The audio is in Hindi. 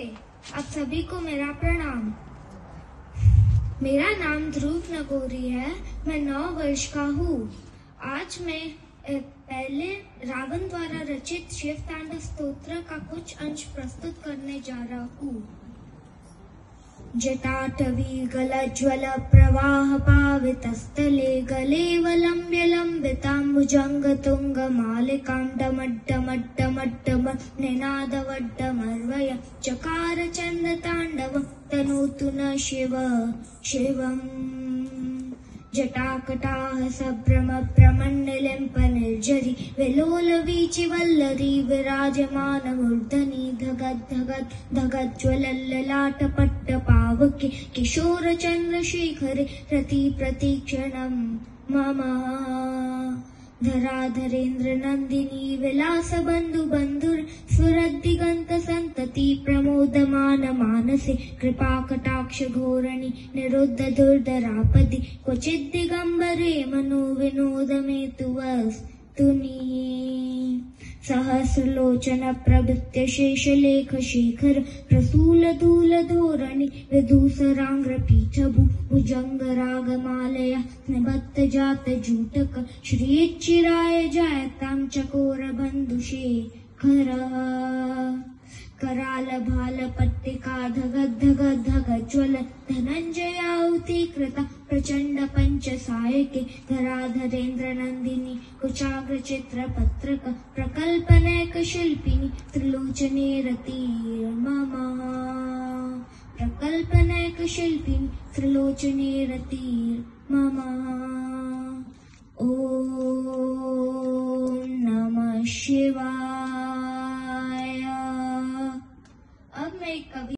नमस्ते, आप सभी को मेरा प्रणाम। मेरा नाम ध्रुव नगोरी है। मैं 9 वर्ष का हूँ। आज मैं पहले रावण द्वारा रचित शिव तांडव स्तोत्र का कुछ अंश प्रस्तुत करने जा रहा हूँ। जटाटवी गलज्वल प्रवाह पावितस्थले गलेवलम्ब्य लम्बिताम्बुजंग तुंग मालिकां डमड्डमड्डमड्डमड्डमर्वय चकार चंद तांडव तनोतु न शिव शिवम्। जटाकटाह सभ्रम प्रमण्डलिम्प निर्झरि विलोल वीचि वल्लरी विराजमान मूर्धनि धगद् धगद् धगज्ज्वलल्ललाट पट्ट पावके किशोर चन्द्रशेखरे रति प्रतीक्षणम् मम। धराधरेन्द्र नन्दिनी विलास बन्धु बन्धुर स्फुरद्दिगन्त सन्तति प्रमोदमान मानसे कृपा कटाक्ष घोरणि निरुद्ध दुर्धरापदि क्वचिद् दिगम्बरे मनो विनोद मे तु वस्तुनि। सहस्रलोचन प्रभृत्य शेषलेख शेखर प्रसूल धूल धोरणि विधूसरांग्र पीठभु भुजंग रागमालय निबद्ध जात जूटक श्रीचिराय जायतां चकोर बंधु शेखर। कराल भाल पट्टिका धगद् धगद् धगज्ज्वल धनञ्जयाहुति कृता प्रचंड पंच सायके धराधरेन्द्र नंदिनी कुचाग्र चित्र पत्रक प्रकल्पनैक शिल्पिनी त्रिलोचने रतिर्मम। प्रकल्पनैक शिल्पिनी त्रिलोचने रतिर्मम। ओम नमः शिवाय। अब मैं एक कवि